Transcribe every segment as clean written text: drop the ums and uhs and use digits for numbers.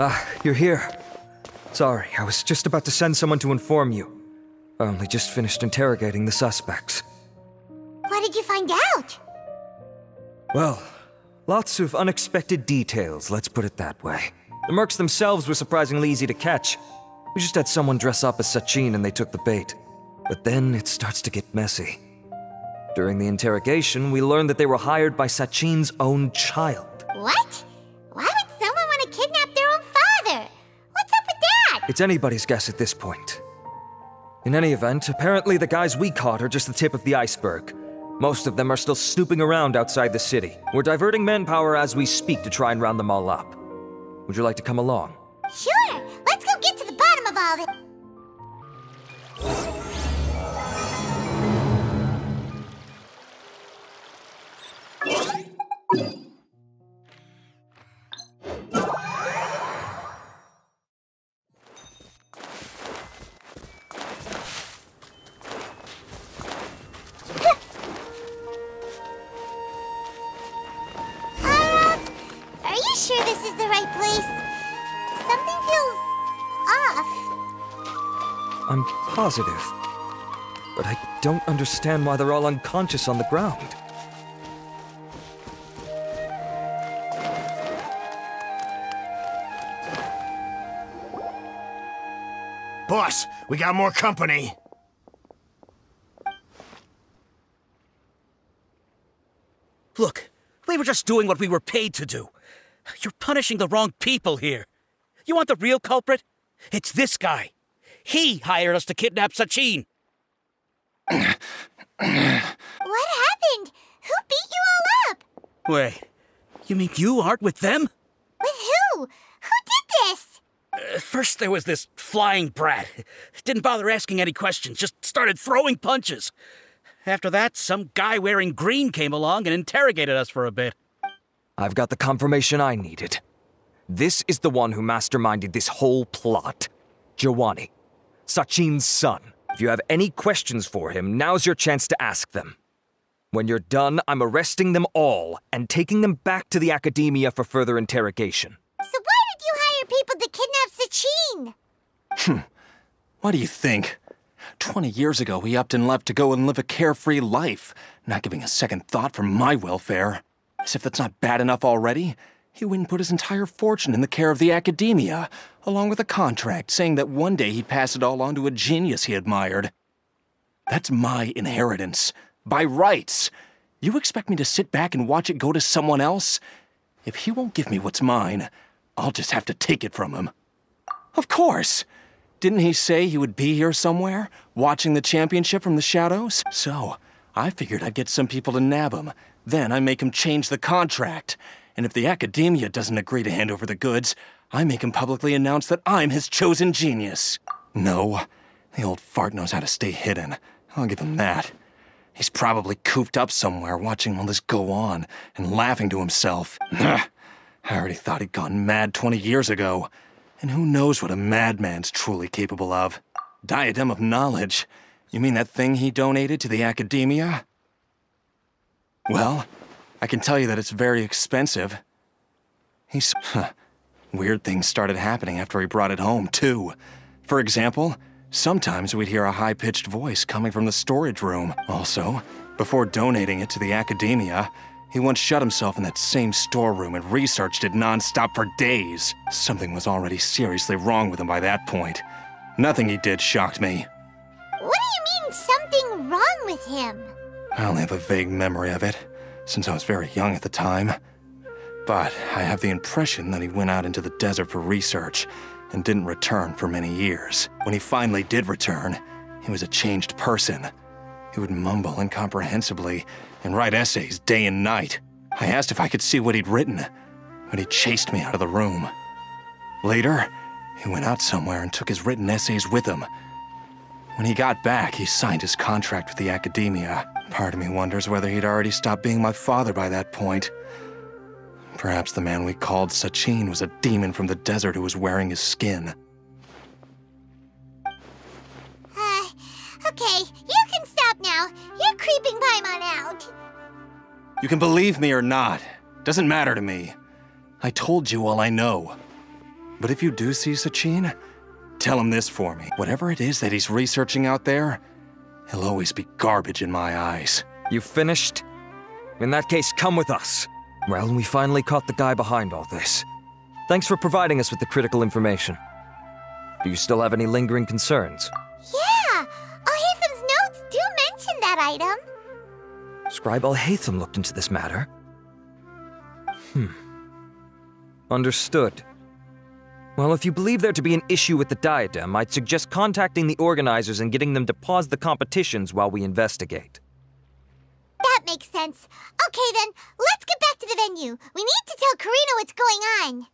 Ah, you're here. Sorry, I was just about to send someone to inform you. I only just finished interrogating the suspects. What did you find out? Well, lots of unexpected details, let's put it that way. The mercs themselves were surprisingly easy to catch. We just had someone dress up as Sachin and they took the bait. But then it starts to get messy. During the interrogation, we learned that they were hired by Sachin's own child. What? Why would someone want to kidnap their own father? What's up with that? It's anybody's guess at this point. In any event, apparently the guys we caught are just the tip of the iceberg. Most of them are still snooping around outside the city. We're diverting manpower as we speak to try and round them all up. Would you like to come along? Sure, let's go get to the bottom of all of it. Are you sure this is the right place? Something feels off. I'm positive. But I don't understand why they're all unconscious on the ground. Boss, we got more company. Look, we were just doing what we were paid to do. You're punishing the wrong people here. You want the real culprit? It's this guy. He hired us to kidnap Sachin. What happened? Who beat you all up? Wait, you mean you aren't with them? With who? Who did this? First there was this flying brat. Didn't bother asking any questions, just started throwing punches. After that, some guy wearing green came along and interrogated us for a bit. I've got the confirmation I needed. This is the one who masterminded this whole plot. Giovanni, Sachin's son. If you have any questions for him, now's your chance to ask them. When you're done, I'm arresting them all and taking them back to the academia for further interrogation. So why did you hire people to kidnap Sachin? What do you think? 20 years ago, he upped and left to go and live a carefree life, not giving a second thought for my welfare. As if that's not bad enough already, he went and put his entire fortune in the care of the academia, along with a contract saying that one day he'd pass it all on to a genius he admired. That's my inheritance, by rights. You expect me to sit back and watch it go to someone else? If he won't give me what's mine, I'll just have to take it from him. Of course! Didn't he say he would be here somewhere, watching the championship from the shadows? So, I figured I'd get some people to nab him. Then I make him change the contract. And if the academia doesn't agree to hand over the goods, I make him publicly announce that I'm his chosen genius. No, the old fart knows how to stay hidden. I'll give him that. He's probably cooped up somewhere watching all this go on and laughing to himself. I already thought he'd gone mad 20 years ago. And who knows what a madman's truly capable of. Diadem of knowledge. You mean that thing he donated to the academia? Well, I can tell you that it's very expensive. Weird things started happening after he brought it home, too. For example, sometimes we'd hear a high-pitched voice coming from the storage room. Also, before donating it to the academia, he once shut himself in that same storeroom and researched it non-stop for days. Something was already seriously wrong with him by that point. Nothing he did shocked me. What do you mean, something wrong with him? I only have a vague memory of it, since I was very young at the time. But I have the impression that he went out into the desert for research and didn't return for many years. When he finally did return, he was a changed person. He would mumble incomprehensibly and write essays day and night. I asked if I could see what he'd written, but he chased me out of the room. Later, he went out somewhere and took his written essays with him. When he got back, he signed his contract with the academia. Part of me wonders whether he'd already stopped being my father by that point. Perhaps the man we called Sachin was a demon from the desert who was wearing his skin. Okay, you can stop now. You're creeping Paimon out. You can believe me or not. Doesn't matter to me. I told you all I know. But if you do see Sachin, tell him this for me. Whatever it is that he's researching out there, he'll always be garbage in my eyes. You finished? In that case, come with us. Well, we finally caught the guy behind all this. Thanks for providing us with the critical information. Do you still have any lingering concerns? Yeah! Al-Haytham's notes do mention that item. Scribe Al-Haytham looked into this matter. Understood. Well, if you believe there to be an issue with the diadem, I'd suggest contacting the organizers and getting them to pause the competitions while we investigate. That makes sense. Okay then, let's get back to the venue. We need to tell Karina what's going on.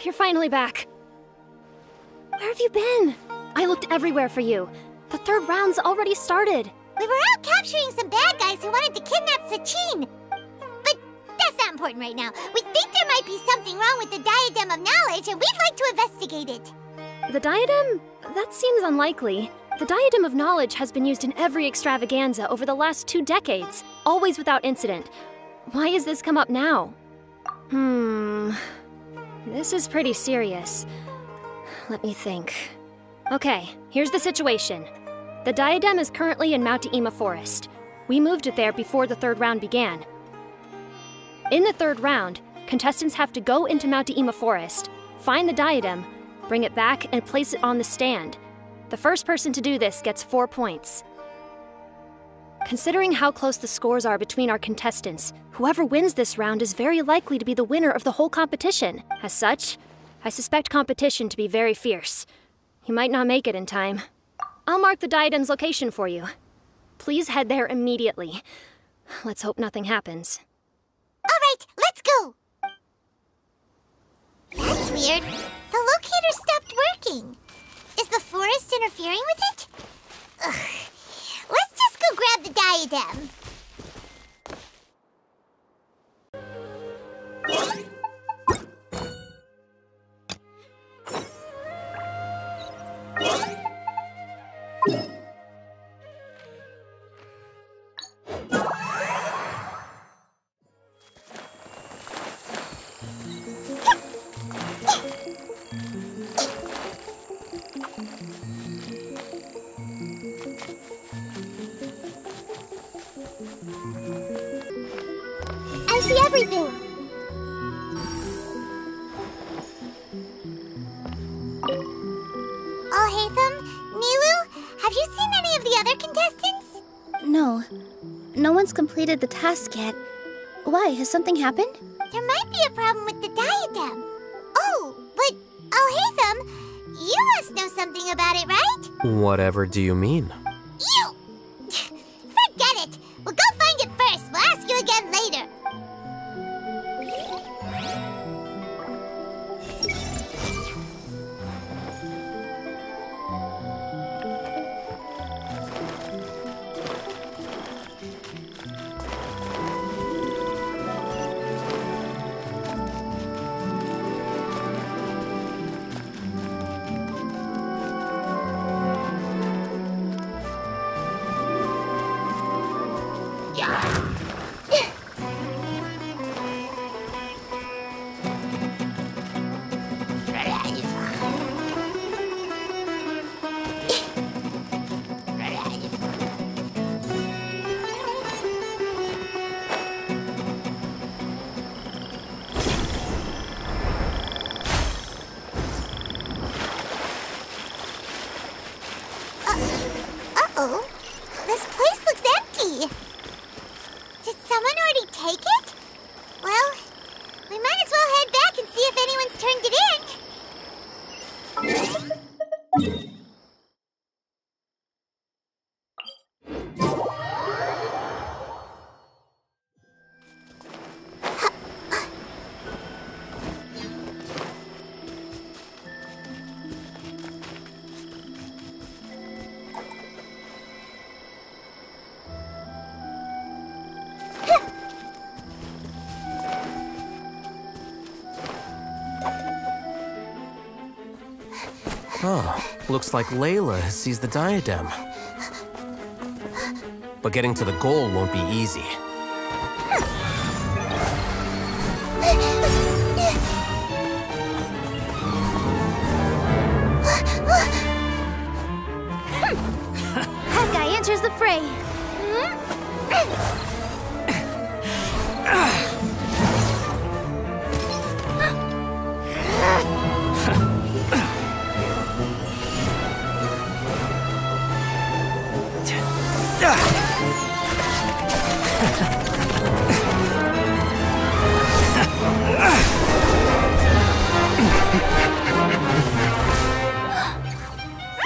You're finally back. Where have you been? I looked everywhere for you. The third round's already started. We were out capturing some bad guys who wanted to kidnap Sachin. But that's not important right now. We think there might be something wrong with the Diadem of Knowledge, and we'd like to investigate it. The diadem? That seems unlikely. The Diadem of Knowledge has been used in every extravaganza over the last 2 decades, always without incident. Why has this come up now? This is pretty serious. Let me think. Okay, here's the situation. The diadem is currently in Mount Ima Forest. We moved it there before the third round began. In the third round, contestants have to go into Mount Ima Forest, find the diadem, bring it back, and place it on the stand. The first person to do this gets 4 points. Considering how close the scores are between our contestants, whoever wins this round is very likely to be the winner of the whole competition. As such, I suspect competition to be very fierce. You might not make it in time. I'll mark the diadem's location for you. Please head there immediately. Let's hope nothing happens. All right, let's go. That's weird. The locator stopped working. Is the forest interfering with it? Ugh. Let's just go grab the diadem. I see everything. Al-Haytham, Nilu, have you seen any of the other contestants? No. No one's completed the task yet. Why? Has something happened? There might be a problem with the diadem. Oh, but Al-Haytham, you must know something about it, right? Whatever do you mean? You! Forget it! We'll go find it first. We'll ask you again later. Uh-oh. This place looks empty. Did someone already take it? Well, we might as well head back and see if anyone's turned it in. Huh. Looks like Layla has seized the diadem. But getting to the goal won't be easy. That guy enters the fray.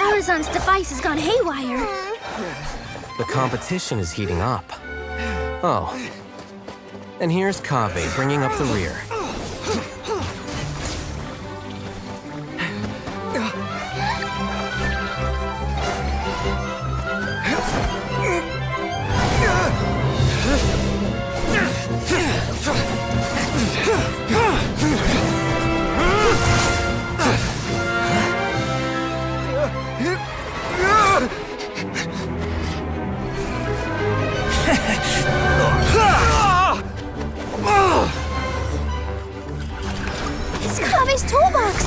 Arizon's device has gone haywire. The competition is heating up. Oh. And here's Kaveh bringing up the rear. It's Kaveh's toolbox!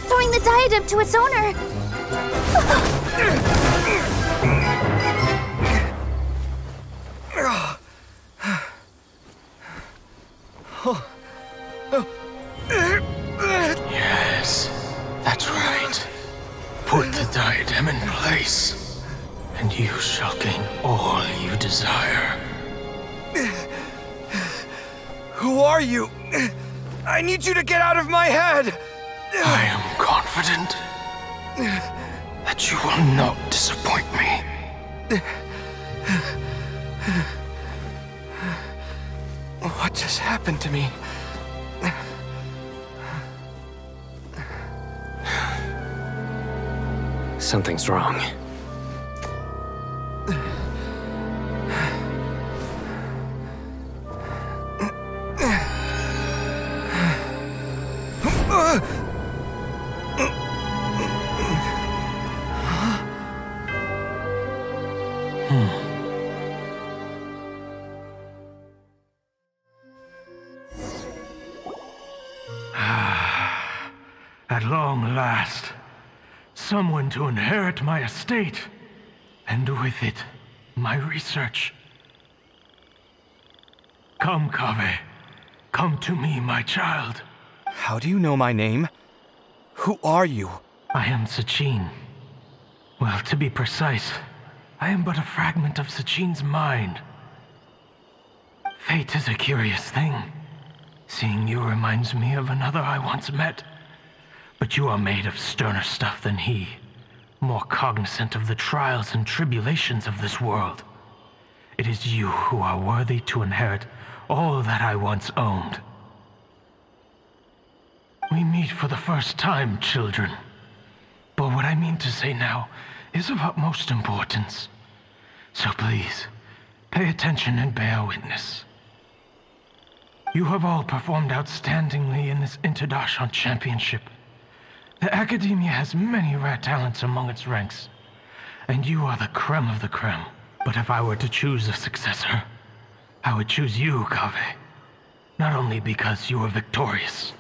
Throwing the diadem to its owner! Yes, that's right. Put the diadem in place, and you shall gain all you desire. Who are you? I need you to get out of my head! I am confident that you will not disappoint me. What just happened to me? Something's wrong. At long last, someone to inherit my estate, and with it, my research. Come, Kaveh. Come to me, my child. How do you know my name? Who are you? I am Sachin. Well, to be precise, I am but a fragment of Sachin's mind. Fate is a curious thing. Seeing you reminds me of another I once met. But you are made of sterner stuff than he, more cognizant of the trials and tribulations of this world. It is you who are worthy to inherit all that I once owned. We meet for the first time, children. But what I mean to say now is of utmost importance. So please, pay attention and bear witness. You have all performed outstandingly in this Interdashant Championship. The Academia has many rare talents among its ranks, and you are the creme of the creme. But if I were to choose a successor, I would choose you, Kaveh. Not only because you were victorious,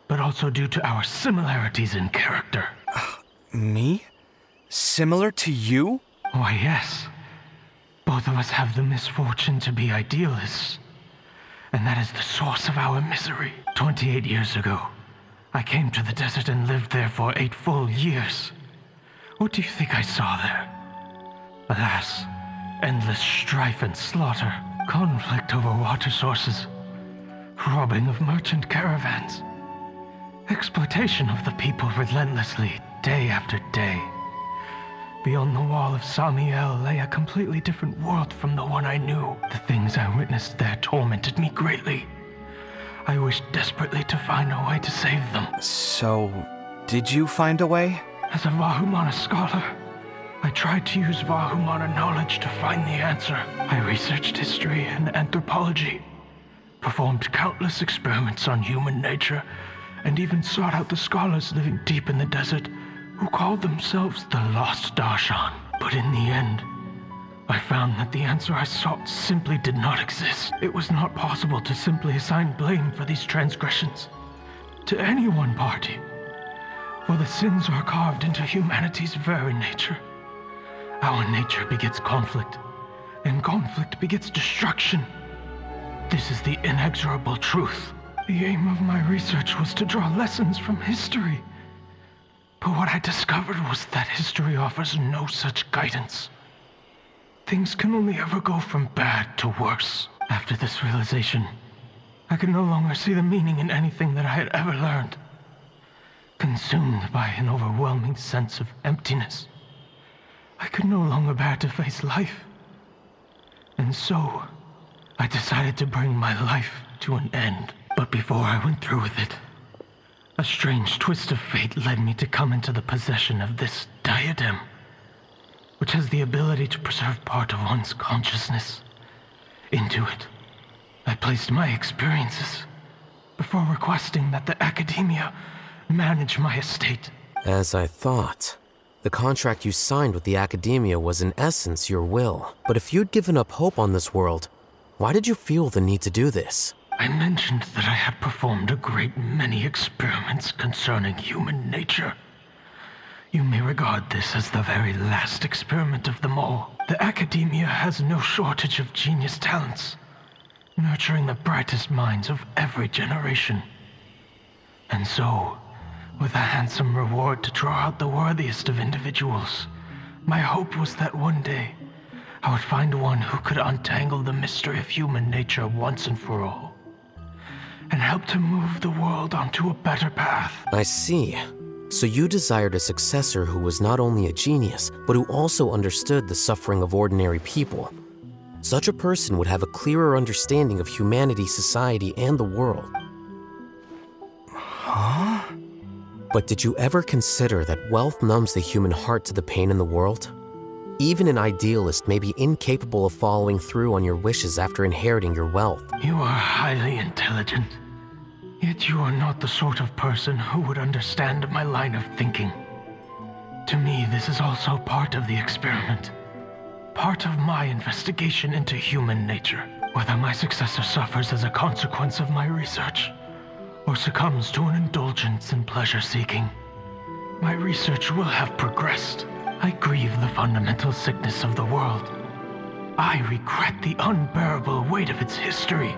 but also due to our similarities in character. Me? Similar to you? Why, yes. Both of us have the misfortune to be idealists. And that is the source of our misery. 28 years ago, I came to the desert and lived there for 8 full years. What do you think I saw there? Alas, endless strife and slaughter, conflict over water sources, robbing of merchant caravans, exploitation of the people relentlessly, day after day. Beyond the wall of Samiel lay a completely different world from the one I knew. The things I witnessed there tormented me greatly. I wished desperately to find a way to save them. So, did you find a way? As a Vahumana scholar, I tried to use Vahumana knowledge to find the answer. I researched history and anthropology, performed countless experiments on human nature, and even sought out the scholars living deep in the desert who called themselves the Lost Darshan. But in the end, I found that the answer I sought simply did not exist. It was not possible to simply assign blame for these transgressions to any one party, for the sins are carved into humanity's very nature. Our nature begets conflict, and conflict begets destruction. This is the inexorable truth. The aim of my research was to draw lessons from history. But what I discovered was that history offers no such guidance. Things can only ever go from bad to worse. After this realization, I could no longer see the meaning in anything that I had ever learned. Consumed by an overwhelming sense of emptiness, I could no longer bear to face life. And so, I decided to bring my life to an end. But before I went through with it, a strange twist of fate led me to come into the possession of this diadem, which has the ability to preserve part of one's consciousness. Into it, I placed my experiences before requesting that the academia manage my estate. As I thought. The contract you signed with the academia was in essence your will. But if you'd given up hope on this world, why did you feel the need to do this? I mentioned that I had performed a great many experiments concerning human nature. You may regard this as the very last experiment of them all. The academia has no shortage of genius talents, nurturing the brightest minds of every generation. And so, with a handsome reward to draw out the worthiest of individuals, my hope was that one day I would find one who could untangle the mystery of human nature once and for all, and help to move the world onto a better path. I see. So you desired a successor who was not only a genius, but who also understood the suffering of ordinary people. Such a person would have a clearer understanding of humanity, society, and the world. Huh? But did you ever consider that wealth numbs the human heart to the pain in the world? Even an idealist may be incapable of following through on your wishes after inheriting your wealth. You are highly intelligent, yet you are not the sort of person who would understand my line of thinking. To me, this is also part of the experiment. Part of my investigation into human nature. Whether my successor suffers as a consequence of my research, or succumbs to an indulgence in pleasure-seeking, my research will have progressed. I grieve the fundamental sickness of the world. I regret the unbearable weight of its history.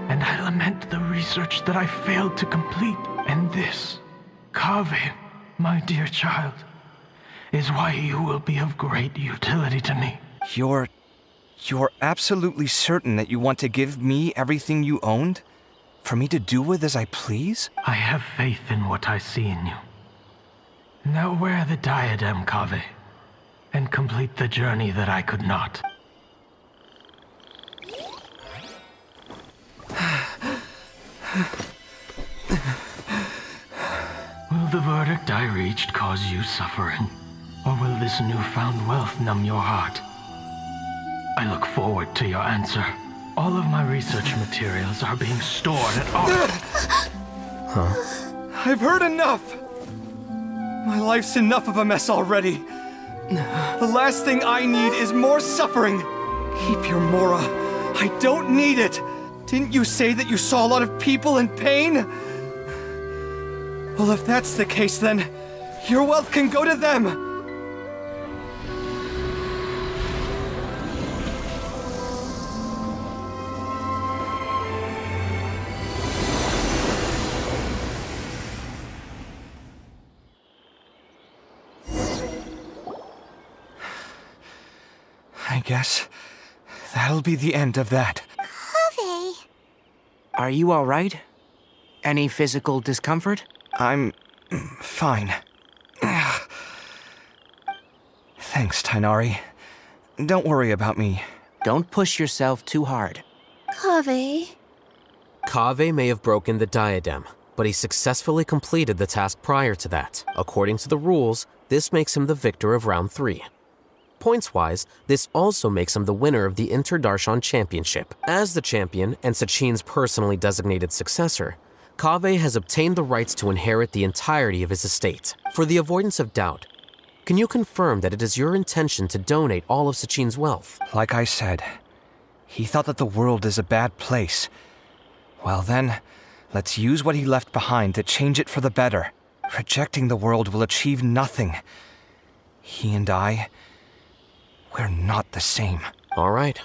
And I lament the research that I failed to complete. And this, Kaveh, my dear child, is why you will be of great utility to me. You're absolutely certain that you want to give me everything you owned? For me to do with as I please? I have faith in what I see in you. Now wear the diadem, Kaveh, and complete the journey that I could not. Will the verdict I reached cause you suffering? Or will this newfound wealth numb your heart? I look forward to your answer. All of my research materials are being stored at our... Huh? I've heard enough! My life's enough of a mess already. The last thing I need is more suffering. Keep your Mora. I don't need it. Didn't you say that you saw a lot of people in pain? Well, if that's the case, then your wealth can go to them. I guess that'll be the end of that. Kaveh. Are you all right? Any physical discomfort? I'm fine. Thanks, Tainari. Don't worry about me. Don't push yourself too hard. Kaveh. Kaveh may have broken the diadem, but he successfully completed the task prior to that. According to the rules, this makes him the victor of round 3. Points-wise, this also makes him the winner of the Inter-Darshan Championship. As the champion and Sachin's personally designated successor, Kaveh has obtained the rights to inherit the entirety of his estate. For the avoidance of doubt, can you confirm that it is your intention to donate all of Sachin's wealth? Like I said, he thought that the world is a bad place. Well then, let's use what he left behind to change it for the better. Rejecting the world will achieve nothing. He and I, we're not the same. All right.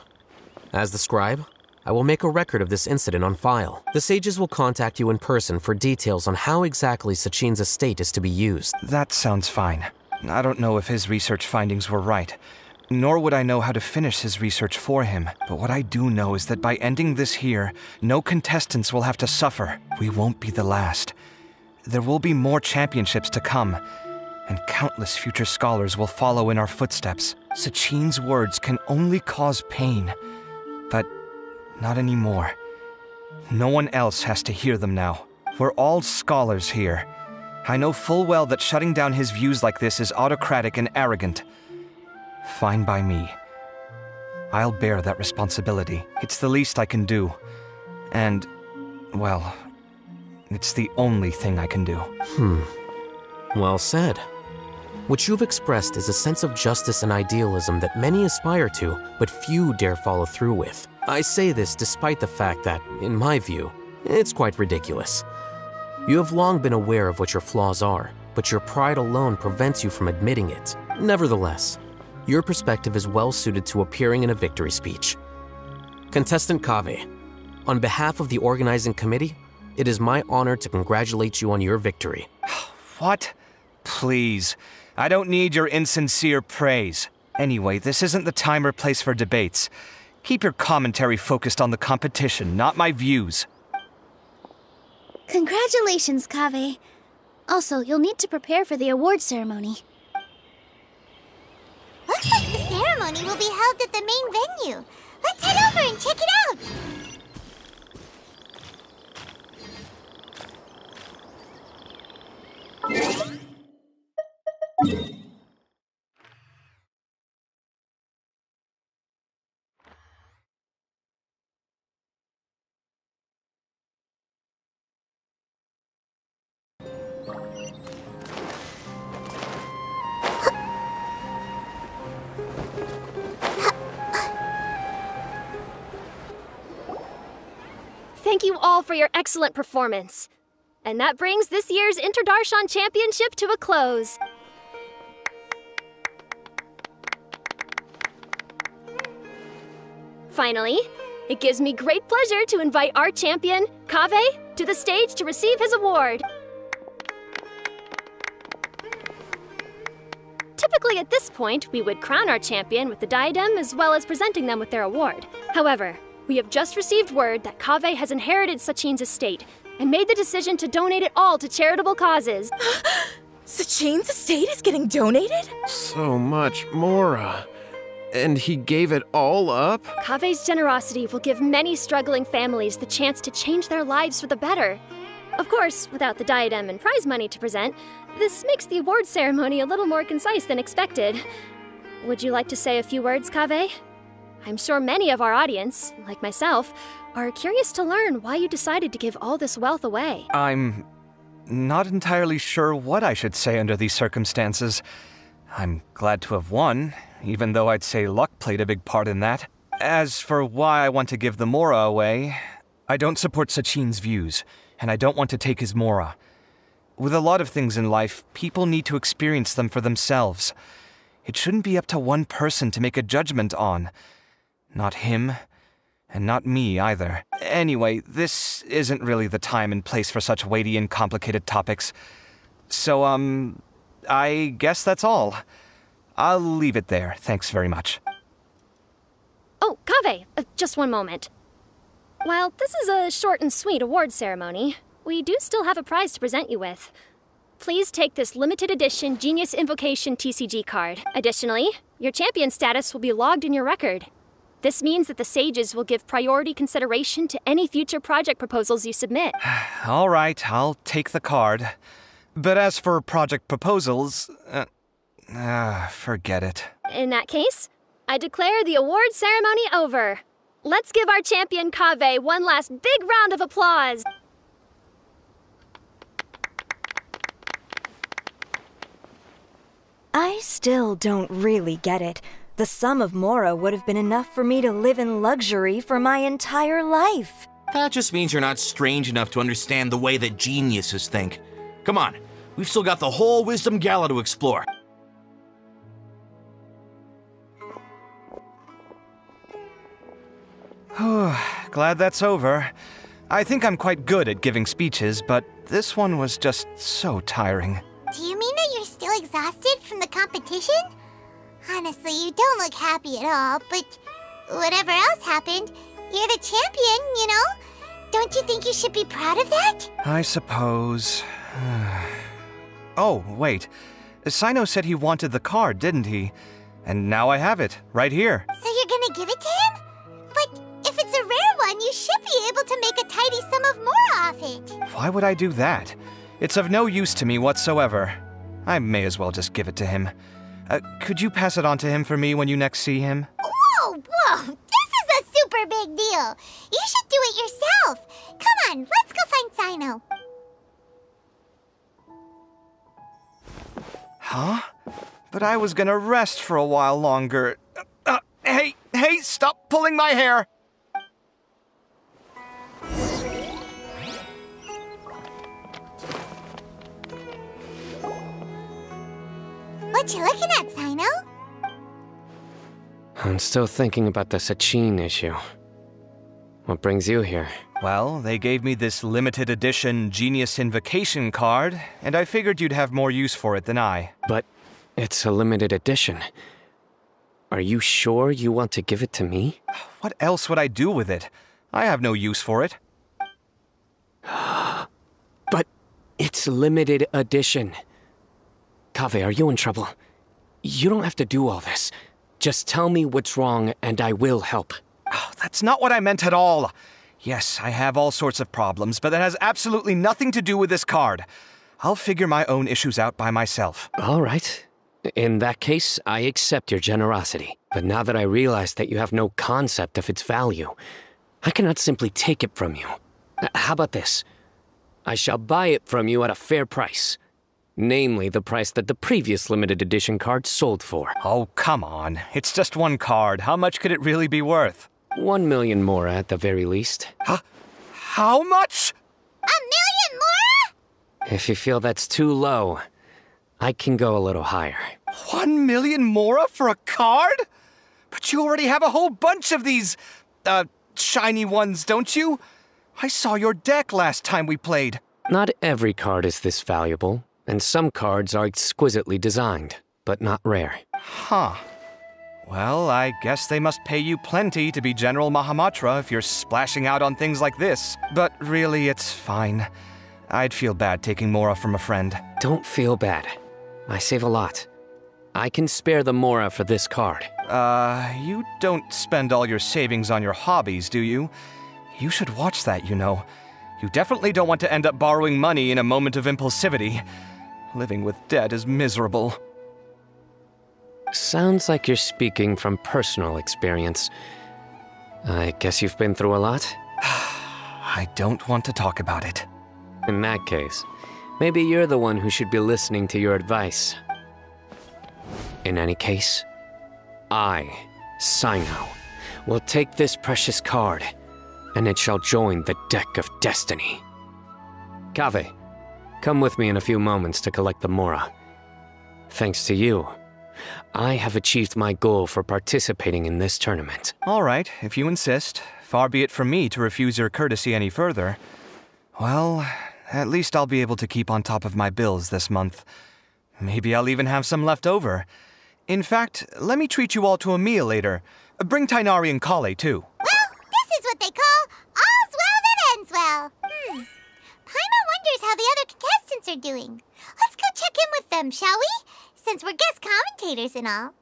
As the scribe, I will make a record of this incident on file. The sages will contact you in person for details on how exactly Sachin's estate is to be used. That sounds fine. I don't know if his research findings were right, nor would I know how to finish his research for him. But what I do know is that by ending this here, no contestants will have to suffer. We won't be the last. There will be more championships to come, and countless future scholars will follow in our footsteps. Sachin's words can only cause pain, but not anymore. No one else has to hear them now. We're all scholars here. I know full well that shutting down his views like this is autocratic and arrogant. Fine by me. I'll bear that responsibility. It's the least I can do. And, well, it's the only thing I can do. Well said. What you've expressed is a sense of justice and idealism that many aspire to, but few dare follow through with. I say this despite the fact that, in my view, it's quite ridiculous. You have long been aware of what your flaws are, but your pride alone prevents you from admitting it. Nevertheless, your perspective is well suited to appearing in a victory speech. Contestant Kaveh, on behalf of the organizing committee, it is my honor to congratulate you on your victory. What? Please. I don't need your insincere praise. Anyway, this isn't the time or place for debates. Keep your commentary focused on the competition, not my views. Congratulations, Kaveh. Also, you'll need to prepare for the award ceremony. Looks like the ceremony will be held at the main venue. Let's head over and check it out. Thank you all for your excellent performance. And that brings this year's Interdarshan Championship to a close. Finally, it gives me great pleasure to invite our champion, Kaveh, to the stage to receive his award. Typically at this point, we would crown our champion with the diadem as well as presenting them with their award. However, we have just received word that Kaveh has inherited Sachin's estate and made the decision to donate it all to charitable causes. Sachin's estate is getting donated? So much, Mora. And he gave it all up? Kaveh's generosity will give many struggling families the chance to change their lives for the better. Of course, without the diadem and prize money to present, this makes the award ceremony a little more concise than expected. Would you like to say a few words, Kaveh? I'm sure many of our audience, like myself, are curious to learn why you decided to give all this wealth away. I'm not entirely sure what I should say under these circumstances. I'm glad to have won, even though I'd say luck played a big part in that. As for why I want to give the Mora away, I don't support Sachin's views, and I don't want to take his Mora. With a lot of things in life, people need to experience them for themselves. It shouldn't be up to one person to make a judgment on. Not him, and not me either. Anyway, this isn't really the time and place for such weighty and complicated topics. So, I guess that's all. I'll leave it there. Thanks very much. Oh, Kaveh, just one moment. While this is a short and sweet award ceremony, we do still have a prize to present you with. Please take this limited edition Genius Invocation TCG card. Additionally, your champion status will be logged in your record. This means that the sages will give priority consideration to any future project proposals you submit. All right, I'll take the card. But as for project proposals, forget it. In that case, I declare the award ceremony over. Let's give our champion Kaveh one last big round of applause. I still don't really get it. The sum of Mora would have been enough for me to live in luxury for my entire life. That just means you're not strange enough to understand the way that geniuses think. Come on, we've still got the whole Wisdom Gala to explore. Glad that's over. I think I'm quite good at giving speeches, but this one was just so tiring. Do you mean that you're still exhausted from the competition? Honestly, you don't look happy at all, but whatever else happened, you're the champion, you know? Don't you think you should be proud of that? I suppose. Oh, wait. Sino said he wanted the card, didn't he? And now I have it, right here. So you're gonna give it to him? But if it's a rare one, you should be able to make a tidy sum of Mora off it. Why would I do that? It's of no use to me whatsoever. I may as well just give it to him. Could you pass it on to him for me when you next see him? Whoa! This is a super big deal. You should do it yourself. Come on, let's go find Sino. Huh? But I was gonna rest for a while longer. Hey, stop pulling my hair! What you looking at, Sino? I'm still thinking about the Sachin issue. What brings you here? Well, they gave me this limited edition Genius Invocation card, and I figured you'd have more use for it than I. But it's a limited edition. Are you sure you want to give it to me? What else would I do with it? I have no use for it. But it's limited edition. Kaveh, are you in trouble? You don't have to do all this. Just tell me what's wrong and I will help. Oh, that's not what I meant at all. Yes, I have all sorts of problems, but that has absolutely nothing to do with this card. I'll figure my own issues out by myself. All right. In that case, I accept your generosity. But now that I realize that you have no concept of its value, I cannot simply take it from you. How about this? I shall buy it from you at a fair price. Namely, the price that the previous limited edition card sold for. Oh, come on. It's just one card. How much could it really be worth? 1 million more at the very least. How much? 1 million more? If you feel that's too low, I can go a little higher. 1 million more for a card? But you already have a whole bunch of these, shiny ones, don't you? I saw your deck last time we played. Not every card is this valuable, and some cards are exquisitely designed, but not rare. Huh. Well, I guess they must pay you plenty to be General Mahamatra if you're splashing out on things like this. But really, it's fine. I'd feel bad taking Mora from a friend. Don't feel bad. I save a lot. I can spare the Mora for this card. You don't spend all your savings on your hobbies, do you? You should watch that, you know. You definitely don't want to end up borrowing money in a moment of impulsivity. Living with debt is miserable. Sounds like you're speaking from personal experience. I guess you've been through a lot? I don't want to talk about it. In that case, maybe you're the one who should be listening to your advice. In any case, I, Sino, will take this precious card, and it shall join the deck of destiny. Kaveh, come with me in a few moments to collect the Mora. Thanks to you, I have achieved my goal for participating in this tournament. All right, if you insist. Far be it from me to refuse your courtesy any further. Well, at least I'll be able to keep on top of my bills this month. Maybe I'll even have some left over. In fact, let me treat you all to a meal later. Bring Tainari and Kale, too. Well, this is what they call all's well that ends well. Paimon wonders how the other contestants are doing. Let's go check in with them, shall we? Since we're guest commentators and all.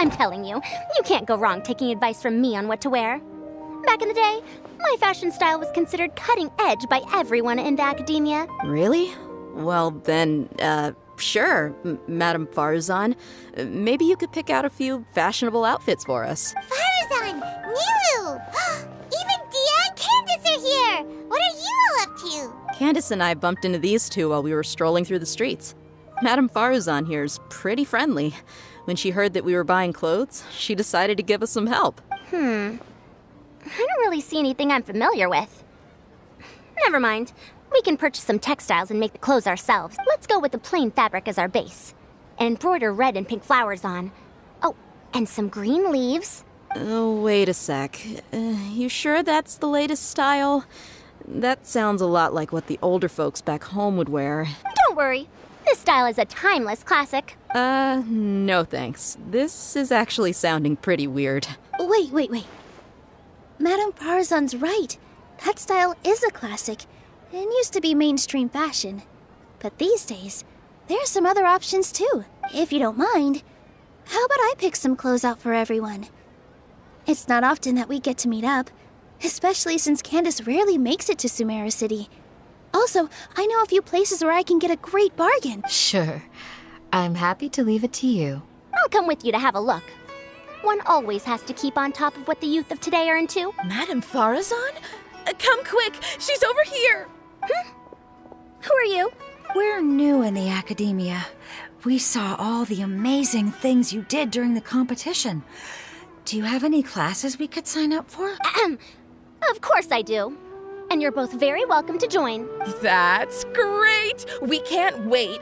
I'm telling you, you can't go wrong taking advice from me on what to wear. Back in the day, my fashion style was considered cutting edge by everyone in the academia. Really? Well, then, sure, Madame Farazan. Maybe you could pick out a few fashionable outfits for us. Farazan! Nilu! Even Dia and Candace are here! What are you all up to? Candace and I bumped into these two while we were strolling through the streets. Madame Farazan here's pretty friendly. When she heard that we were buying clothes, she decided to give us some help. I don't really see anything I'm familiar with. Never mind. We can purchase some textiles and make the clothes ourselves. Let's go with the plain fabric as our base. And embroider red and pink flowers on. Oh, and some green leaves. Oh, wait a sec. You sure that's the latest style? That sounds a lot like what the older folks back home would wear. Don't worry. This style is a timeless classic. No thanks. This is actually sounding pretty weird. Wait. Madame Farazan's right. That style is a classic and used to be mainstream fashion. But these days, there are some other options too. If you don't mind, how about I pick some clothes out for everyone? It's not often that we get to meet up, especially since Candace rarely makes it to Sumeru City. Also, I know a few places where I can get a great bargain. Sure. I'm happy to leave it to you. I'll come with you to have a look. One always has to keep on top of what the youth of today are into. Madame Farazan? Come quick! She's over here! Who are you? We're new in the academia. We saw all the amazing things you did during the competition. Do you have any classes we could sign up for? Of course I do. And you're both very welcome to join. That's great! We can't wait.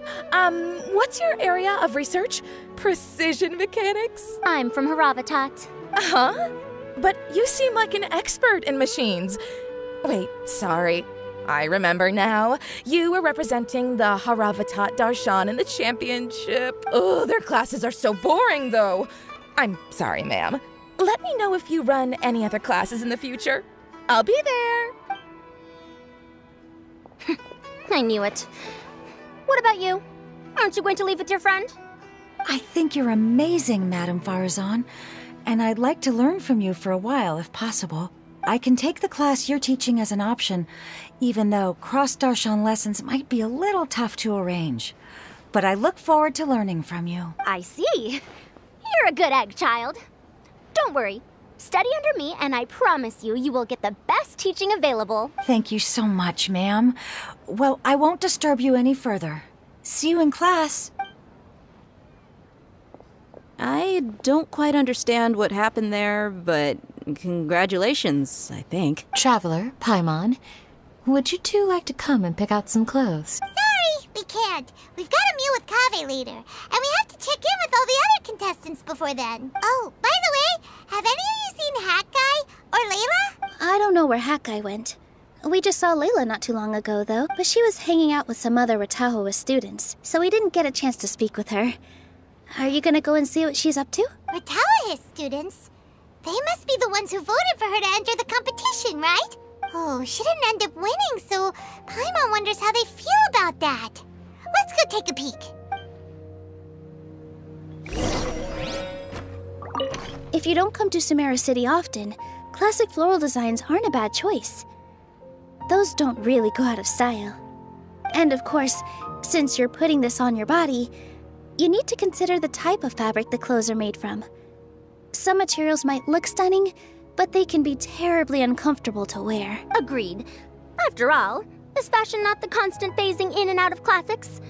What's your area of research? Precision mechanics? I'm from Haravatat. Huh? But you seem like an expert in machines. Wait, sorry. I remember now. You were representing the Haravatat Darshan in the championship. Oh, their classes are so boring, though. I'm sorry, ma'am. Let me know if you run any other classes in the future. I'll be there. I knew it. What about you? Aren't you going to leave with your friend? I think you're amazing, Madame Farazan, and I'd like to learn from you for a while, if possible. I can take the class you're teaching as an option, even though cross-Darshan lessons might be a little tough to arrange. But I look forward to learning from you. I see. You're a good egg, child. Don't worry. Study under me, and I promise you, you will get the best teaching available. Thank you so much, ma'am. Well, I won't disturb you any further. See you in class. I don't quite understand what happened there, but congratulations, I think. Traveler, Paimon, would you two like to come and pick out some clothes? Sorry, we can't. We've got to meet with Kaveh later, and we have to check in with all the other contestants before then. Oh, by the way, have any of you seen Hat Guy or Layla? I don't know where Hat Guy went. We just saw Layla not too long ago, though, but she was hanging out with some other Ratahoa students, so we didn't get a chance to speak with her. Are you gonna go and see what she's up to? Ratahoa students? They must be the ones who voted for her to enter the competition, right? Oh, she didn't end up winning, so Paimon wonders how they feel about that. Let's go take a peek. If you don't come to Sumeru City often, classic floral designs aren't a bad choice. Those don't really go out of style. And of course, since you're putting this on your body, you need to consider the type of fabric the clothes are made from. Some materials might look stunning, but they can be terribly uncomfortable to wear. Agreed. After all, is fashion not the constant phasing in and out of classics?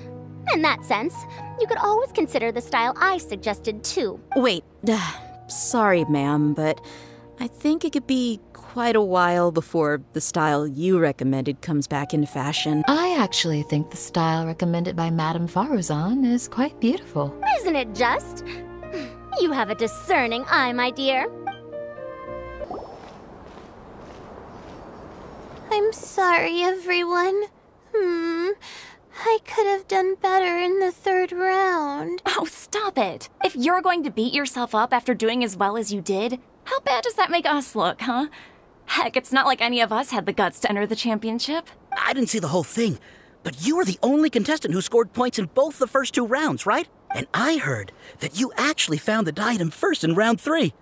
In that sense, you could always consider the style I suggested too. Wait, sorry, ma'am, but I think it could be quite a while before the style you recommended comes back into fashion. I actually think the style recommended by Madame Farazan is quite beautiful. Isn't it just? You have a discerning eye, my dear. I'm sorry, everyone. I could have done better in the third round. Oh, stop it. If you're going to beat yourself up after doing as well as you did, how bad does that make us look, huh? Heck, it's not like any of us had the guts to enter the championship. I didn't see the whole thing, but you were the only contestant who scored points in both the first two rounds, right? And I heard that you actually found the diadem first in round 3.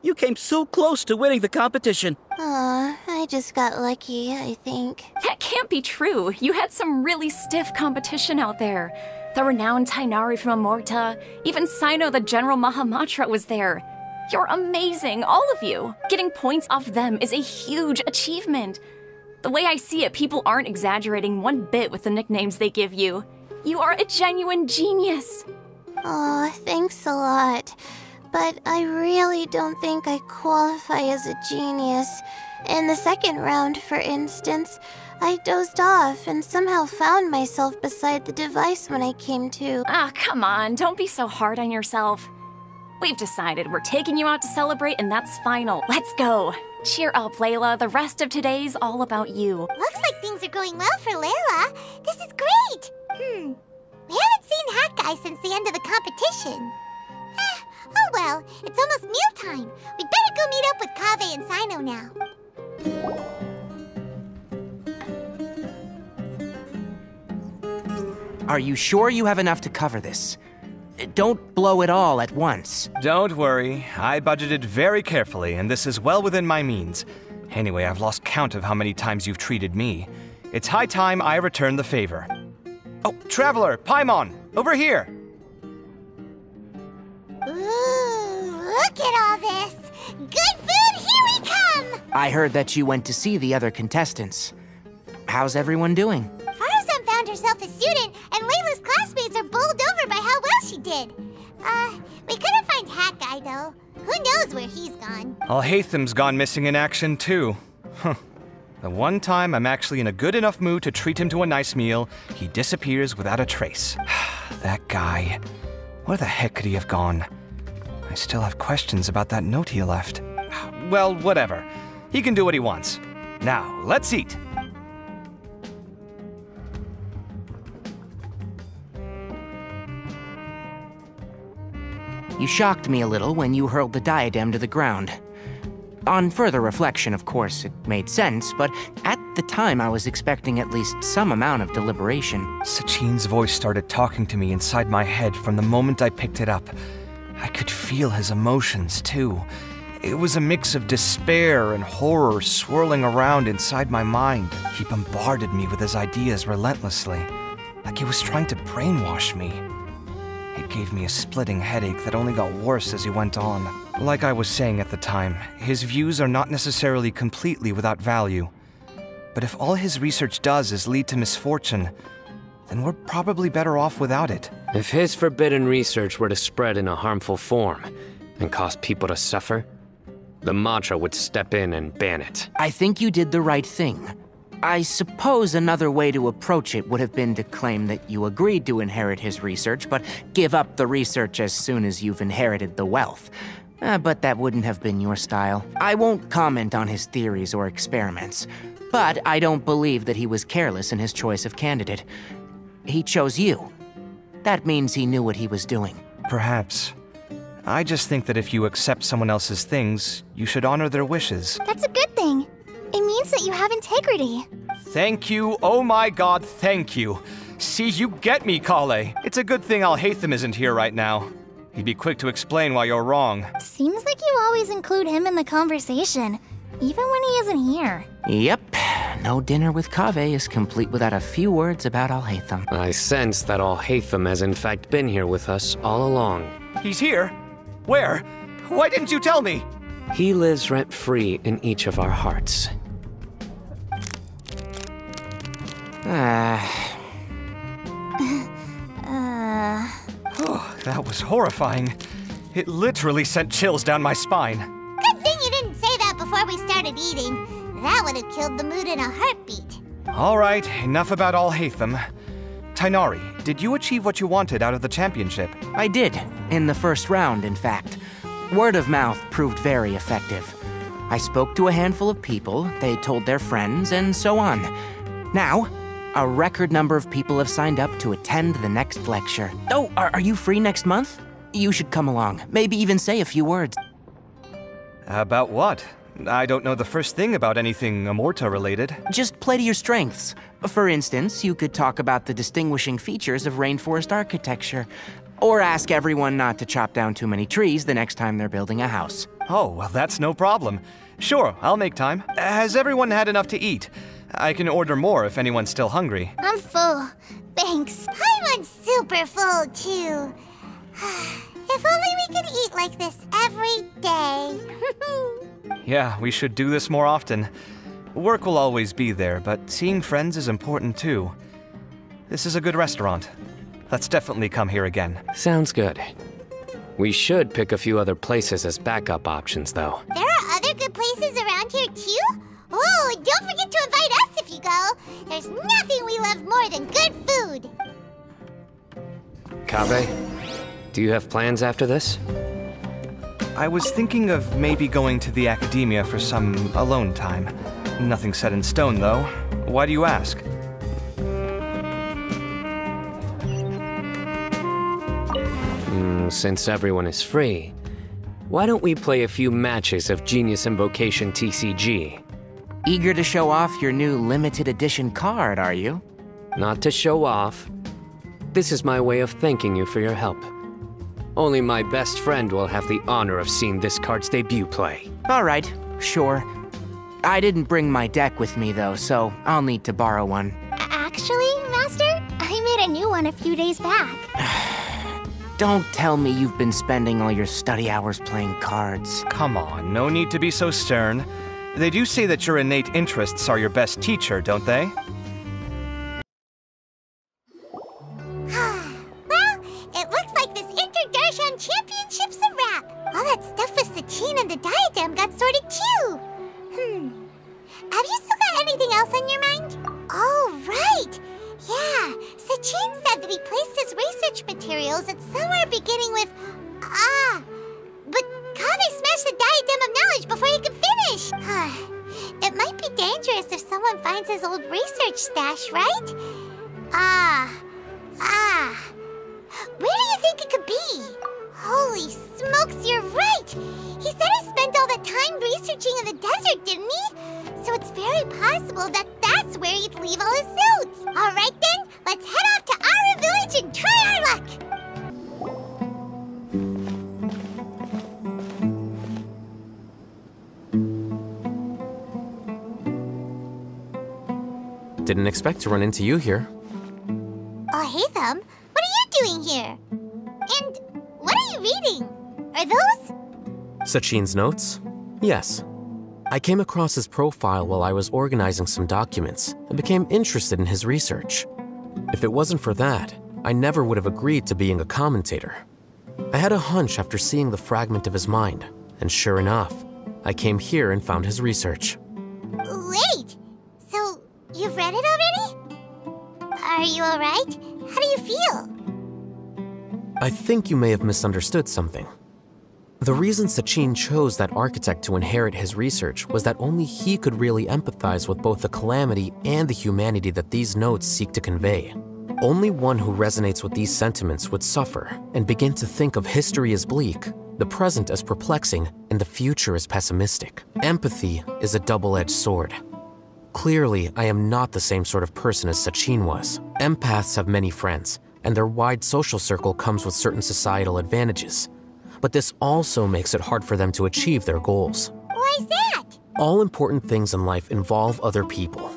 You came so close to winning the competition. Aw, I just got lucky, I think. That can't be true. You had some really stiff competition out there. The renowned Tighnari from Amorta, even Sino the General Mahamatra was there. You're amazing, all of you. Getting points off them is a huge achievement. The way I see it, people aren't exaggerating one bit with the nicknames they give you. You are a genuine genius. Aw, thanks a lot. But I really don't think I qualify as a genius. In the second round, for instance, I dozed off and somehow found myself beside the device when I came to. Ah, come on, don't be so hard on yourself. We've decided we're taking you out to celebrate, and that's final. Let's go. Cheer up, Layla. The rest of today's all about you. Looks like things are going well for Layla. This is great. We haven't seen Hat Guy since the end of the competition. Oh well, it's almost mealtime. We'd better go meet up with Kaveh and Sino now. Are you sure you have enough to cover this? Don't blow it all at once. Don't worry. I budgeted very carefully, and this is well within my means. Anyway, I've lost count of how many times you've treated me. It's high time I return the favor. Oh, Traveler, Paimon, over here! Ooh, look at all this! Good food, here we come! I heard that you went to see the other contestants. How's everyone doing? Faruzan found herself a student, and Layla's classmates are bowled over by how well she did. We couldn't find Hat Guy, though. Who knows where he's gone? Alhaitham's gone missing in action, too. The one time I'm actually in a good enough mood to treat him to a nice meal, he disappears without a trace. That guy. Where the heck could he have gone? I still have questions about that note he left. Well, whatever. He can do what he wants. Now, let's eat. You shocked me a little when you hurled the diadem to the ground. On further reflection, of course, it made sense, but at the time I was expecting at least some amount of deliberation. Sachin's voice started talking to me inside my head from the moment I picked it up. I could feel his emotions, too. It was a mix of despair and horror swirling around inside my mind. He bombarded me with his ideas relentlessly, like he was trying to brainwash me. It gave me a splitting headache that only got worse as he went on. Like I was saying at the time, his views are not necessarily completely without value. But if all his research does is lead to misfortune, then we're probably better off without it. If his forbidden research were to spread in a harmful form and cause people to suffer, the Matra would step in and ban it. I think you did the right thing. I suppose another way to approach it would have been to claim that you agreed to inherit his research, but give up the research as soon as you've inherited the wealth. But that wouldn't have been your style. I won't comment on his theories or experiments, but I don't believe that he was careless in his choice of candidate. He chose you. That means he knew what he was doing. Perhaps. I just think that if you accept someone else's things, you should honor their wishes. That's a good thing. It means that you have integrity. Thank you, oh my god, thank you. See, you get me, Kale. It's a good thing Alhaitham isn't here right now. He'd be quick to explain why you're wrong. Seems like you always include him in the conversation, even when he isn't here. Yep. No dinner with Kaveh is complete without a few words about Alhaitham. I sense that Alhaitham has in fact been here with us all along. He's here? Where? Why didn't you tell me? He lives rent-free in each of our hearts. Oh, that was horrifying. It literally sent chills down my spine. Good thing you didn't say that before we started eating. That would have killed the mood in a heartbeat. All right, enough about Alhaitham. Tighnari, did you achieve what you wanted out of the championship? I did, in the first round, in fact. Word of mouth proved very effective. I spoke to a handful of people, they told their friends, and so on. Now, a record number of people have signed up to attend the next lecture. Oh, are you free next month? You should come along, maybe even say a few words. About what? I don't know the first thing about anything Amorta-related. Just play to your strengths. For instance, you could talk about the distinguishing features of rainforest architecture. Or ask everyone not to chop down too many trees the next time they're building a house. Oh, well, that's no problem. Sure, I'll make time. Has everyone had enough to eat? I can order more if anyone's still hungry. I'm full. Thanks. I'm super full, too. If only we could eat like this every day. Yeah, we should do this more often. Work will always be there, but seeing friends is important too. This is a good restaurant. Let's definitely come here again. Sounds good. We should pick a few other places as backup options, though. There are other good places around here, too? Oh, and don't forget to invite us if you go. There's nothing we love more than good food. Kaveh, do you have plans after this? I was thinking of maybe going to the academia for some alone time. Nothing set in stone, though. Why do you ask? Since everyone is free, why don't we play a few matches of Genius Invocation TCG? Eager to show off your new limited edition card, are you? Not to show off. This is my way of thanking you for your help. Only my best friend will have the honor of seeing this card's debut play. All right, sure. I didn't bring my deck with me, though, so I'll need to borrow one. Actually, Master, I made a new one a few days back. Don't tell me you've been spending all your study hours playing cards. Come on, no need to be so stern. They do say that your innate interests are your best teacher, don't they? Well, it looks like this Inter-Darshan Championship's a wrap. All that stuff with Sachin and the diadem got sorted too. Have you still got anything else on your mind? Oh, right. Yeah, Sachin said that he placed his research materials at somewhere beginning with but Kaveh smashed the diadem of knowledge before he could finish. It might be dangerous if someone finds his old research stash, right? Where do you think it could be? Holy smokes, you're right! He said he spent all that time researching in the desert, didn't he? So it's very possible that that's where he'd leave all his notes. All right then, let's head off to Ara Village and try our luck! Didn't expect to run into you here. Oh, hey, Thumb. What are you doing here? And what are you reading? Are those? Sachin's notes? Yes. I came across his profile while I was organizing some documents and became interested in his research. If it wasn't for that, I never would have agreed to being a commentator. I had a hunch after seeing the fragment of his mind, and sure enough, I came here and found his research. Wait! So, you've read it already? Are you alright? How do you feel? I think you may have misunderstood something. The reason Sachin chose that architect to inherit his research was that only he could really empathize with both the calamity and the humanity that these notes seek to convey. Only one who resonates with these sentiments would suffer and begin to think of history as bleak, the present as perplexing, and the future as pessimistic. Empathy is a double-edged sword. Clearly, I am not the same sort of person as Sachin was. Empaths have many friends, and their wide social circle comes with certain societal advantages. But this also makes it hard for them to achieve their goals. Why's that? All important things in life involve other people.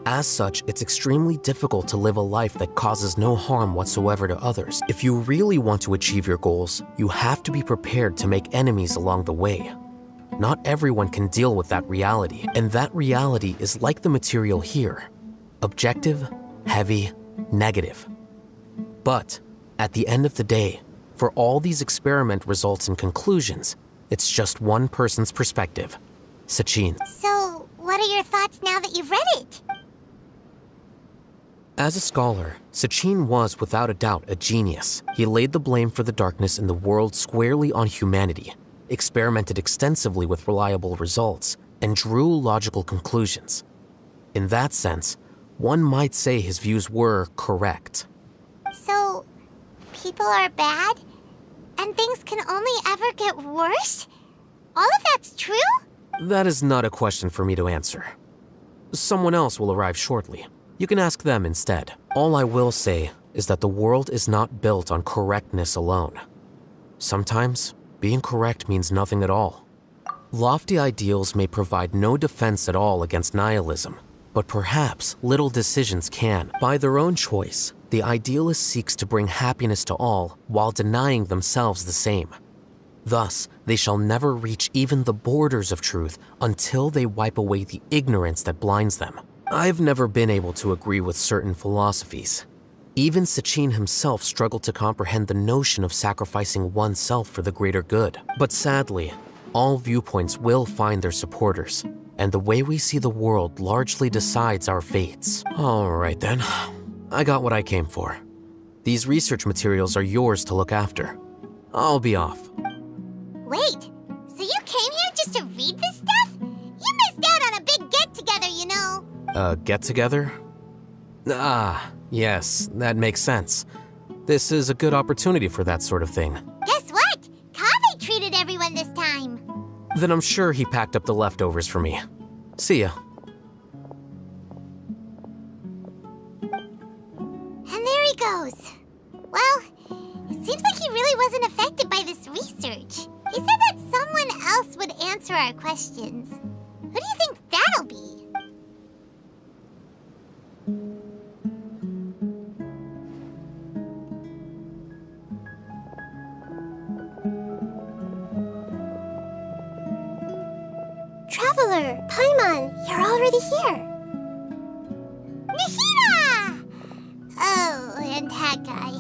As such, it's extremely difficult to live a life that causes no harm whatsoever to others. If you really want to achieve your goals, you have to be prepared to make enemies along the way. Not everyone can deal with that reality, and that reality is like the material here. Objective, heavy, negative. But, at the end of the day, for all these experiment results and conclusions, it's just one person's perspective. Sachin. So, what are your thoughts now that you've read it? As a scholar, Sachin was without a doubt a genius. He laid the blame for the darkness in the world squarely on humanity, experimented extensively with reliable results, and drew logical conclusions. In that sense, one might say his views were correct. So, people are bad? And things can only ever get worse? All of that's true? That is not a question for me to answer. Someone else will arrive shortly. You can ask them instead. All I will say is that the world is not built on correctness alone. Sometimes, being correct means nothing at all. Lofty ideals may provide no defense at all against nihilism, but perhaps little decisions can. By their own choice, the idealist seeks to bring happiness to all while denying themselves the same. Thus, they shall never reach even the borders of truth until they wipe away the ignorance that blinds them. I've never been able to agree with certain philosophies. Even Sachin himself struggled to comprehend the notion of sacrificing oneself for the greater good. But sadly, all viewpoints will find their supporters, and the way we see the world largely decides our fates. All right then, I got what I came for. These research materials are yours to look after. I'll be off. Wait, so you came here just to read this stuff? You missed out on a big get-together, you know. Get-together? Ah, yes, that makes sense. This is a good opportunity for that sort of thing. Guess what? Kaveh treated everyone this time. Then I'm sure he packed up the leftovers for me. See ya. And there he goes. Well, it seems like he really wasn't affected by this research. He said that someone else would answer our questions. Who do you think that'll be? Traveler, Paimon, you're already here. Nahida! Oh, and that guy.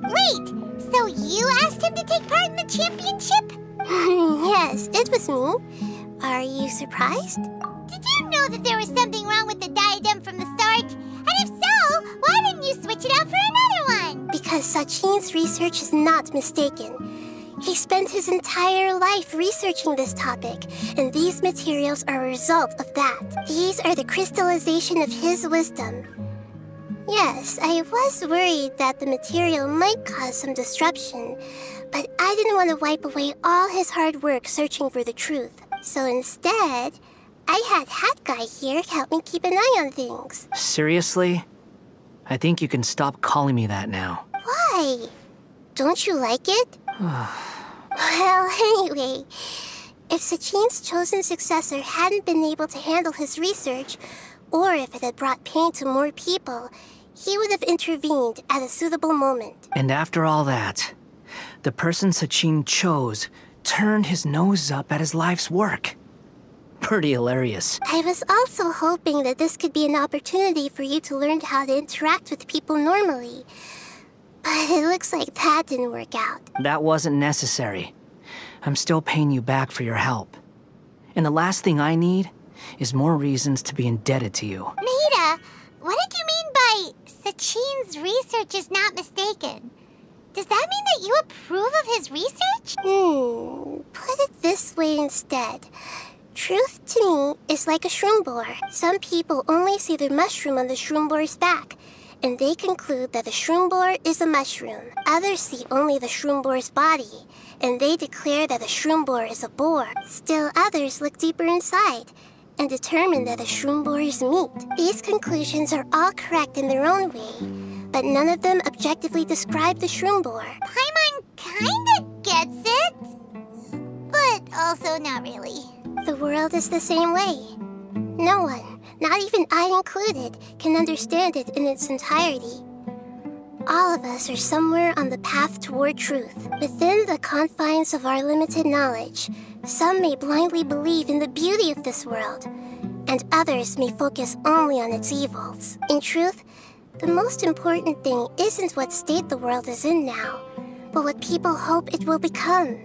Wait, so you asked him to take part in the championship? Yes, it was me. Are you surprised? Did you know that there was something wrong with the diadem from the start? And if so, why didn't you switch it out for another one? Because Sachin's research is not mistaken. He spent his entire life researching this topic, and these materials are a result of that. These are the crystallization of his wisdom. Yes, I was worried that the material might cause some disruption, but I didn't want to wipe away all his hard work searching for the truth. So instead, I had Hat Guy here help me keep an eye on things. Seriously? I think you can stop calling me that now. Why? Don't you like it? Well, anyway, if Sachin's chosen successor hadn't been able to handle his research, or if it had brought pain to more people, he would have intervened at a suitable moment. And after all that, the person Sachin chose turned his nose up at his life's work. Pretty hilarious. I was also hoping that this could be an opportunity for you to learn how to interact with people normally. But it looks like that didn't work out. That wasn't necessary. I'm still paying you back for your help. And the last thing I need is more reasons to be indebted to you. Nahida, what did you mean by Sachin's research is not mistaken? Does that mean that you approve of his research? Put it this way instead. Truth to me is like a shroom boar. Some people only see the mushroom on the shroom boar's back, and they conclude that the shroom boar is a mushroom. Others see only the shroom boar's body, and they declare that the shroom boar is a boar. Still others look deeper inside and determine that the shroom boar is meat. These conclusions are all correct in their own way, but none of them objectively describe the shroom boar. Paimon kinda gets it, but also not really. The world is the same way. No one, not even I included, can understand it in its entirety. All of us are somewhere on the path toward truth. Within the confines of our limited knowledge, some may blindly believe in the beauty of this world, and others may focus only on its evils. In truth, the most important thing isn't what state the world is in now, but what people hope it will become.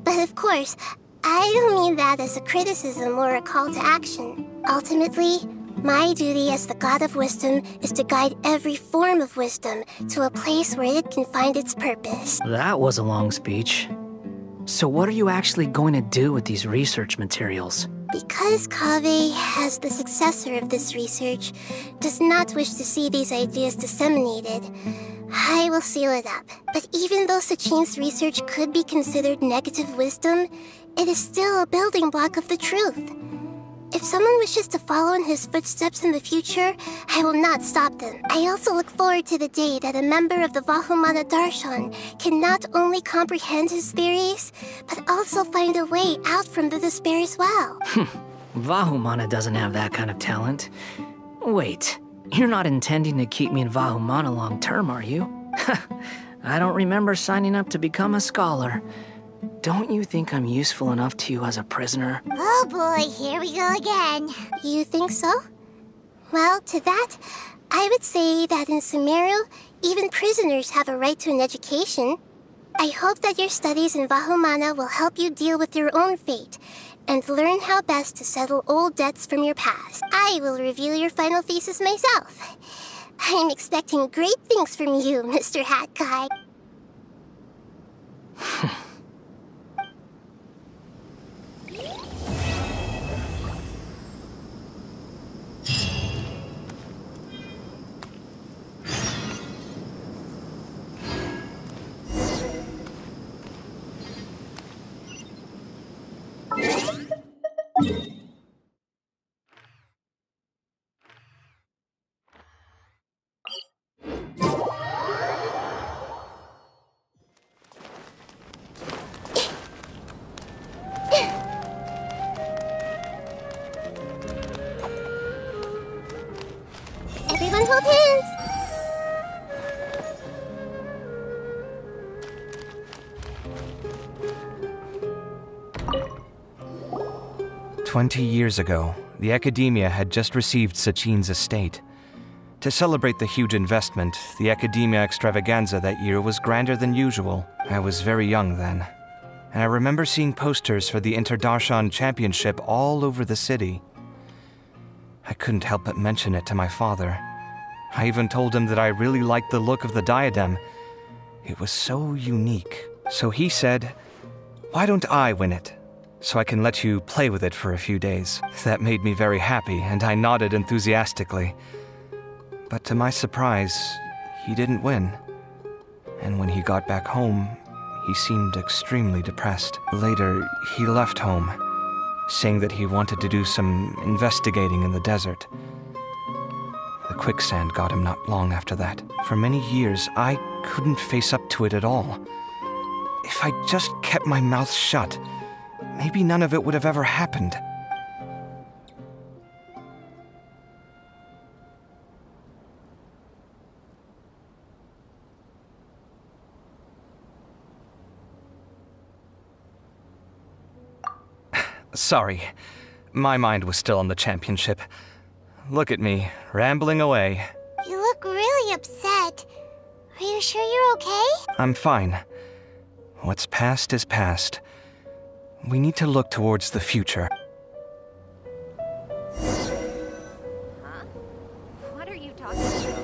But of course, I don't mean that as a criticism or a call to action. Ultimately, my duty as the God of Wisdom is to guide every form of wisdom to a place where it can find its purpose. That was a long speech. So what are you actually going to do with these research materials? Because Kaveh, as the successor of this research, does not wish to see these ideas disseminated, I will seal it up. But even though Sachin's research could be considered negative wisdom, it is still a building block of the truth. If someone wishes to follow in his footsteps in the future, I will not stop them. I also look forward to the day that a member of the Vahumana Darshan can not only comprehend his theories, but also find a way out from the despair as well. Vahumana doesn't have that kind of talent. Wait, you're not intending to keep me in Vahumana long term, are you? I don't remember signing up to become a scholar. Don't you think I'm useful enough to you as a prisoner? Oh boy, here we go again. You think so? Well, to that, I would say that in Sumeru, even prisoners have a right to an education. I hope that your studies in Vahumana will help you deal with your own fate and learn how best to settle old debts from your past. I will review your final thesis myself. I'm expecting great things from you, Mr. Hat Guy. Everyone hold hands! 20 years ago, the Academia had just received Sachin's estate. To celebrate the huge investment, the Academia extravaganza that year was grander than usual. I was very young then, and I remember seeing posters for the Interdarshan Championship all over the city. I couldn't help but mention it to my father. I even told him that I really liked the look of the diadem. It was so unique. So he said, "Why don't I win it? So I can let you play with it for a few days." That made me very happy, and I nodded enthusiastically. But to my surprise, he didn't win. And when he got back home, he seemed extremely depressed. Later, he left home, saying that he wanted to do some investigating in the desert. The quicksand got him not long after that. For many years, I couldn't face up to it at all. If I just kept my mouth shut, maybe none of it would have ever happened. Sorry, my mind was still on the championship. Look at me, rambling away. You look really upset. Are you sure you're okay? I'm fine. What's past is past. We need to look towards the future. Huh? What are you talking about?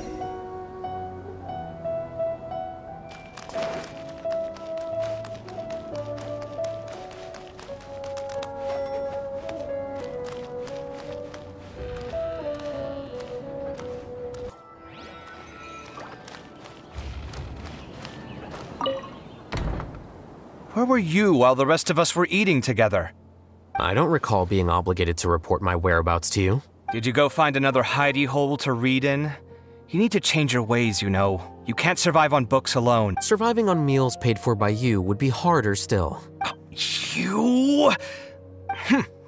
Where were you while the rest of us were eating together? I don't recall being obligated to report my whereabouts to you. Did you go find another hidey hole to read in? You need to change your ways, you know. You can't survive on books alone. Surviving on meals paid for by you would be harder still. You?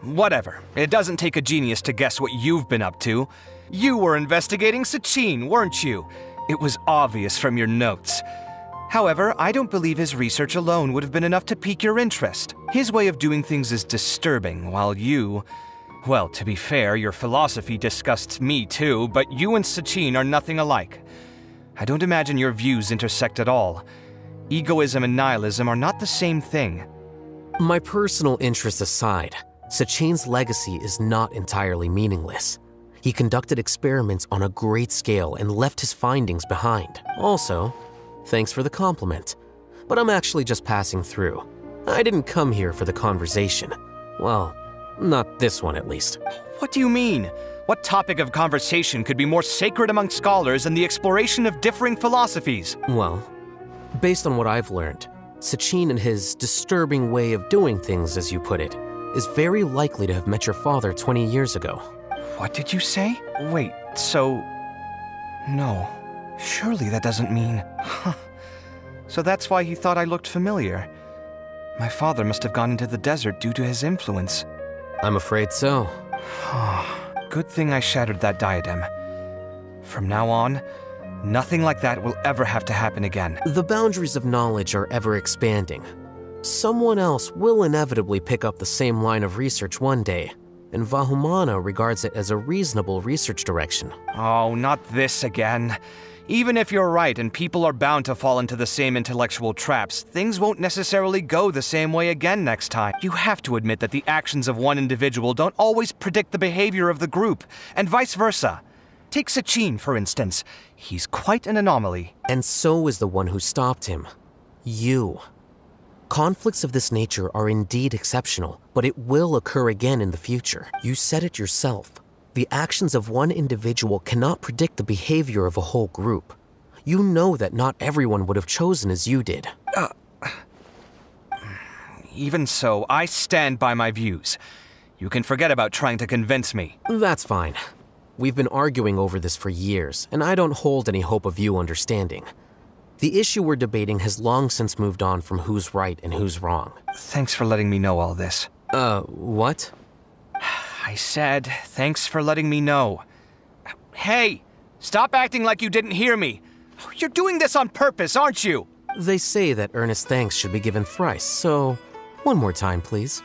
Whatever. It doesn't take a genius to guess what you've been up to. You were investigating Sachin, weren't you? It was obvious from your notes. However, I don't believe his research alone would have been enough to pique your interest. His way of doing things is disturbing, while you... Well, to be fair, your philosophy disgusts me too, but you and Sachin are nothing alike. I don't imagine your views intersect at all. Egoism and nihilism are not the same thing. My personal interests aside, Sachin's legacy is not entirely meaningless. He conducted experiments on a great scale and left his findings behind. Also, thanks for the compliment, but I'm actually just passing through. I didn't come here for the conversation. Well, not this one at least. What do you mean? What topic of conversation could be more sacred among scholars than the exploration of differing philosophies? Well, based on what I've learned, Sachin and his disturbing way of doing things, as you put it, is very likely to have met your father 20 years ago. What did you say? Wait, so... No. Surely that doesn't mean... So that's why he thought I looked familiar. My father must have gone into the desert due to his influence. I'm afraid so. Good thing I shattered that diadem. From now on, nothing like that will ever have to happen again. The boundaries of knowledge are ever expanding. Someone else will inevitably pick up the same line of research one day, and Vahumana regards it as a reasonable research direction. Oh, not this again. Even if you're right and people are bound to fall into the same intellectual traps, things won't necessarily go the same way again next time. You have to admit that the actions of one individual don't always predict the behavior of the group, and vice versa. Take Sachin, for instance. He's quite an anomaly. And so is the one who stopped him. You. Conflicts of this nature are indeed exceptional, but it will occur again in the future. You said it yourself. The actions of one individual cannot predict the behavior of a whole group. You know that not everyone would have chosen as you did. Even so, I stand by my views. You can forget about trying to convince me. That's fine. We've been arguing over this for years, and I don't hold any hope of you understanding. The issue we're debating has long since moved on from who's right and who's wrong. Thanks for letting me know all this. What? I said, thanks for letting me know. Hey, stop acting like you didn't hear me. You're doing this on purpose, aren't you? They say that earnest thanks should be given thrice, so one more time, please.